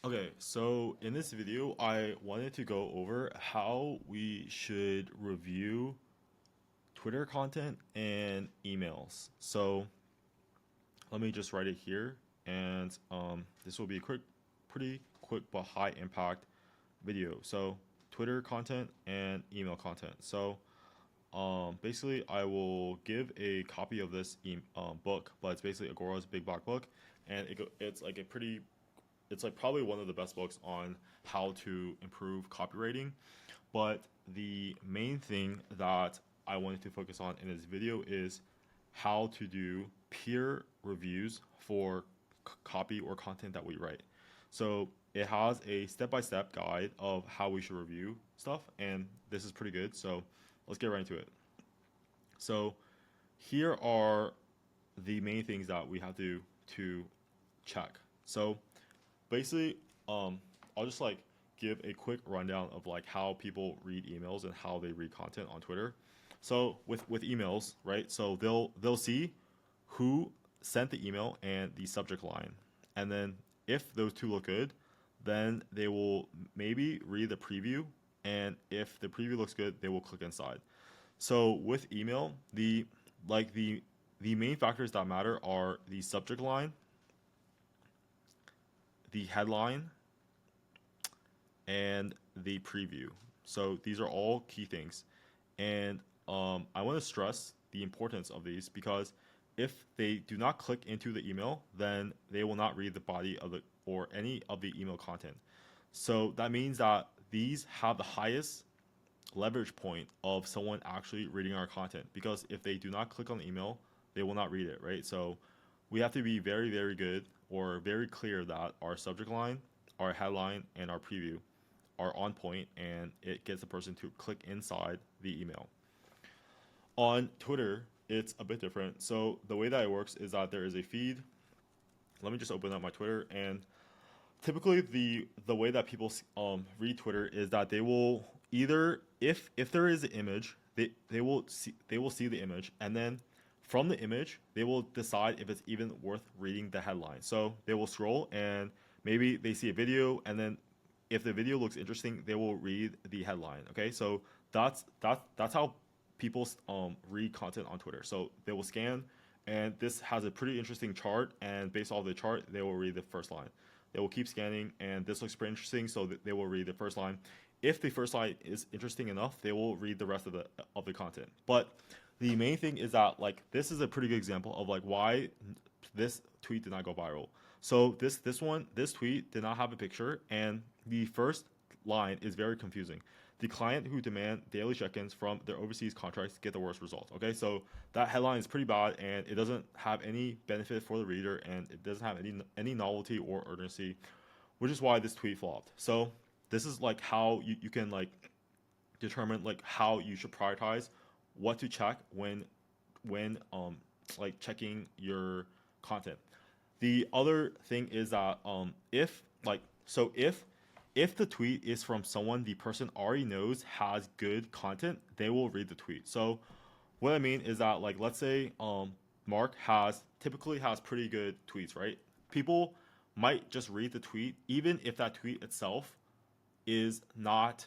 Okay, so in this video, I wanted to go over how we should review Twitter content and emails. So let me just write it here, and this will be a pretty quick but high impact video. So Twitter content and email content. So basically, I will give a copy of this book, but it's basically Agora's Big Black Book, and it's like it's like probably one of the best books on how to improve copywriting. But the main thing that I wanted to focus on in this video is how to do peer reviews for copy or content that we write. So it has a step-by-step guide of how we should review stuff, and this is pretty good. So let's get right into it. So here are the main things that we have to check. So basically, I'll just like give a quick rundown of like how people read emails and how they read content on Twitter. So with emails, right? So they'll see who sent the email and the subject line, and then if those two look good, then they will maybe read the preview, and if the preview looks good, they will click inside. So with email, like the main factors that matter are the subject line, the headline, and the preview. So these are all key things. And I want to stress the importance of these because if they do not click into the email, then they will not read the body of the or any of the email content. So that means that these have the highest leverage point of someone actually reading our content because if they do not click on the email, they will not read it, right? So we have to be very, very good or very clear that our subject line, our headline, and our preview are on point and it gets the person to click inside the email. On Twitter, it's a bit different. So the way that it works is that there is a feed. Let me just open up my Twitter, and typically the way that people read Twitter is that they will either if there is an image, they will see the image, and then from the image they will decide if it's even worth reading the headline. So they will scroll and maybe they see a video, and then if the video looks interesting, they will read the headline. Okay, so that's how people read content on Twitter. So they will scan, and this has a pretty interesting chart, and based off the chart, they will read the first line. They will keep scanning, and this looks pretty interesting, so they will read the first line. If the first line is interesting enough, they will read the rest of the content. But the main thing is that like this is a pretty good example of like why this tweet did not go viral. So this tweet did not have a picture, and the first line is very confusing. The client who demand daily check-ins from their overseas contracts get the worst results. Okay, so that headline is pretty bad, and it doesn't have any benefit for the reader, and it doesn't have any novelty or urgency, which is why this tweet flopped. So this is like how you can like determine like how you should prioritize what to check when like checking your content. The other thing is that if like so if the tweet is from someone the person already knows has good content, they will read the tweet. So what I mean is that like let's say Mark has typically has pretty good tweets, right? People might just read the tweet even if that tweet itself is not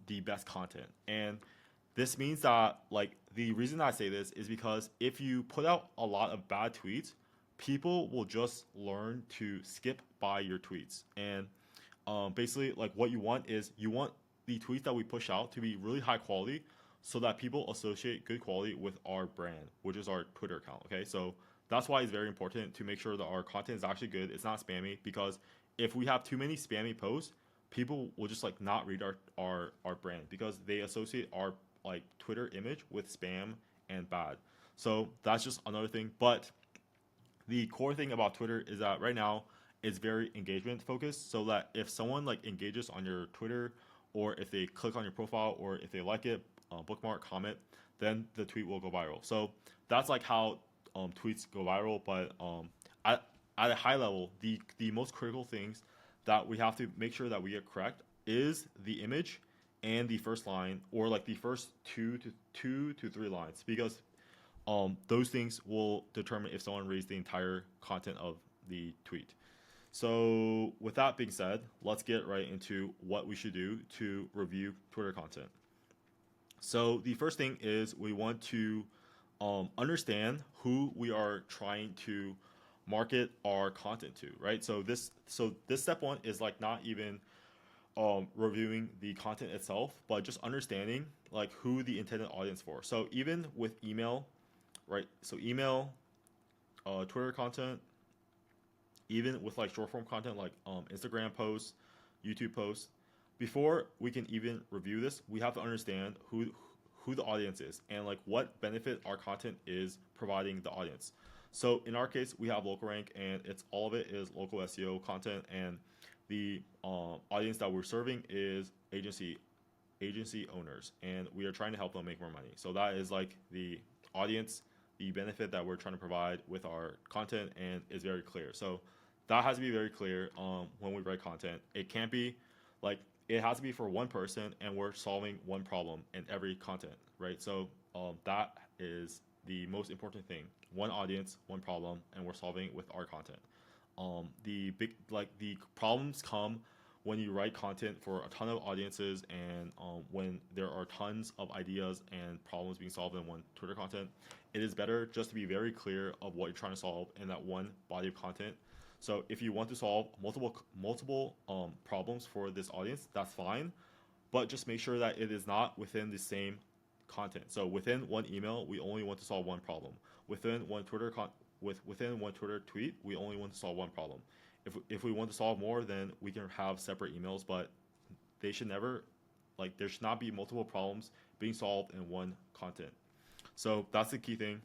the best content. And this means that like the reason I say this is because if you put out a lot of bad tweets, people will just learn to skip by your tweets. And basically, like what you want is you want the tweets that we push out to be really high quality, so that people associate good quality with our brand, which is our Twitter account. Okay, so that's why it's very important to make sure that our content is actually good. It's not spammy because if we have too many spammy posts, people will just like not read our brand because they associate our like Twitter image with spam and bad. So that's just another thing. But the core thing about Twitter is that right now it's very engagement focused. So that if someone like engages on your Twitter, or if they click on your profile, or if they like it, bookmark, comment, then the tweet will go viral. So that's like how tweets go viral. But at a high level, the most critical things that we have to make sure that we get correct is the image and the first line, or like the first two to three lines, because those things will determine if someone reads the entire content of the tweet. So with that being said, let's get right into what we should do to review Twitter content. So the first thing is we want to understand who we are trying to market our content to, right? So this step one is like not even reviewing the content itself, but just understanding like who the intended audience for. So even with email, right? So email, Twitter content, even with like short form content like Instagram posts, YouTube posts, before we can even review this, we have to understand who the audience is and like what benefit our content is providing the audience. So in our case, we have local rank, and it's all of it is local SEO content, and the audience that we're serving is agency owners, and we are trying to help them make more money. So that is like the audience, the benefit that we're trying to provide with our content, and is very clear. So that has to be very clear when we write content. It can't be like it has to be for one person, and we're solving one problem in every content, right? So that is the most important thing. One audience, one problem, and we're solving it with our content. The problems come when you write content for a ton of audiences, and when there are tons of ideas and problems being solved in one Twitter content. It is better just to be very clear of what you're trying to solve in that one body of content. So if you want to solve multiple problems for this audience, that's fine, but just make sure that it is not within the same content. So within one email, we only want to solve one problem. Within one within one Twitter tweet, we only want to solve one problem. If we want to solve more, then we can have separate emails, but they should never, like, there should not be multiple problems being solved in one content. So that's the key thing.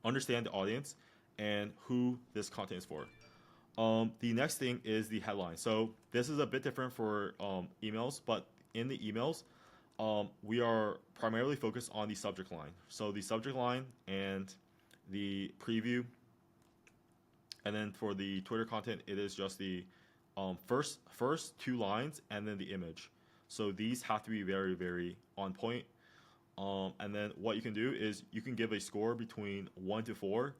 Understand the audience and who this content is for. The next thing is the headline. So this is a bit different for emails, but in the emails, we are primarily focused on the subject line. So the subject line and the preview, and then for the Twitter content, it is just the first two lines and then the image. So these have to be very, very on point. And then what you can do is you can give a score between 1 to 4,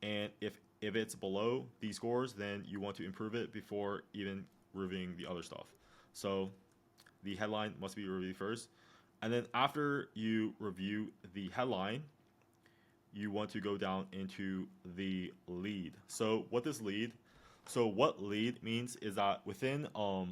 and if it's below these scores, then you want to improve it before even reviewing the other stuff. So the headline must be reviewed first, and then after you review the headline, you want to go down into the lead. So what lead means is that within a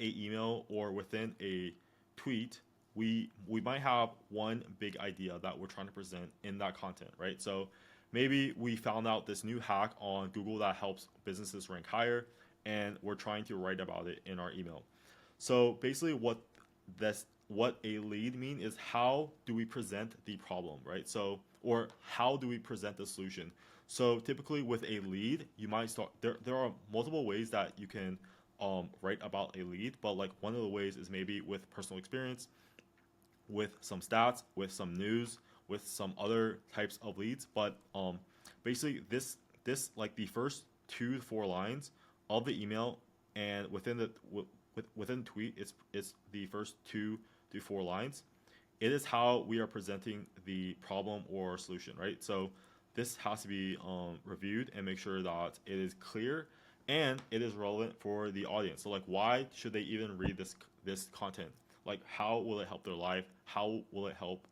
email or within a tweet, we might have one big idea that we're trying to present in that content, right? So maybe we found out this new hack on Google that helps businesses rank higher, and we're trying to write about it in our email. So basically what a lead mean is how do we present the problem, right? So, or how do we present the solution? So typically with a lead, you might start, there are multiple ways that you can write about a lead, but like one of the ways is maybe with personal experience, with some stats, with some news, with some other types of leads. But basically this like the first 2 to 4 lines of the email, and within the within the tweet, it's the first 2 to 4 lines. It is how we are presenting the problem or solution, right? So this has to be reviewed and make sure that it is clear and it is relevant for the audience. So like, why should they even read this content? Like, how will it help their life? How will it help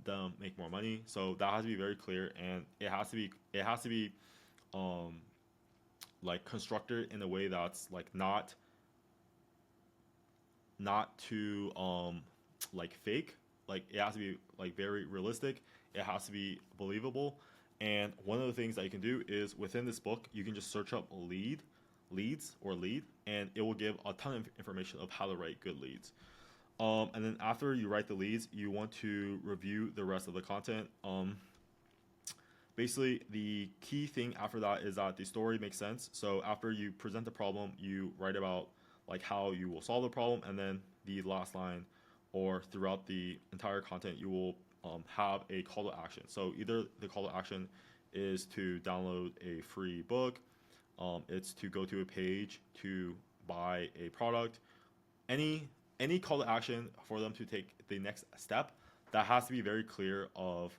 them make more money? So that has to be very clear, and it has to be like constructed in a way that's like not too like fake. Like it has to be like very realistic. It has to be believable. And one of the things that you can do is within this book, you can just search up leads, and it will give a ton of information of how to write good leads. And then after you write the leads, you want to review the rest of the content. Basically, the key thing after that is that the story makes sense. So after you present the problem, you write about like how you will solve the problem, and then the last line or throughout the entire content, you will have a call to action. So either the call to action is to download a free book, it's to go to a page to buy a product, any call to action for them to take the next step. That has to be very clear of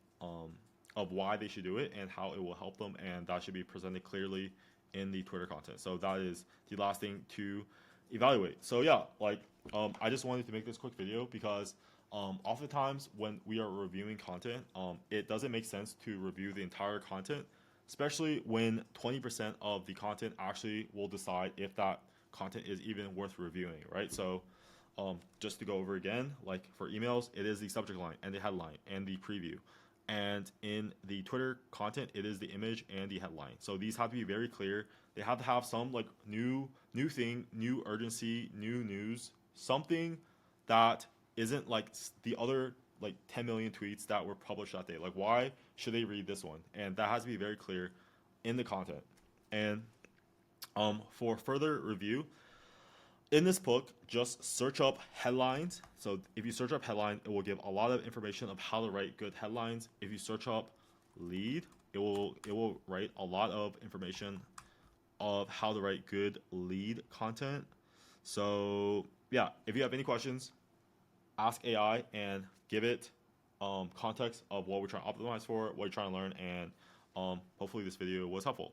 why they should do it and how it will help them, and that should be presented clearly in the Twitter content. So that is the last thing to evaluate. So yeah, like I just wanted to make this quick video because oftentimes when we are reviewing content, it doesn't make sense to review the entire content, especially when 20% of the content actually will decide if that content is even worth reviewing, right? So just to go over again, like for emails, it is the subject line and the headline and the preview. And in the Twitter content, it is the image and the headline. So these have to be very clear. They have to have some like new thing, new urgency, new news, something that isn't like the other like 10 million tweets that were published that day. Like, why should they read this one? And that has to be very clear in the content. And for further review, in this book, just search up headlines. So if you search up headline, it will give a lot of information of how to write good headlines. If you search up lead, it will write a lot of information of how to write good lead content. So yeah, if you have any questions, ask AI and give it context of what we're trying to optimize for, what you're trying to learn, and hopefully this video was helpful.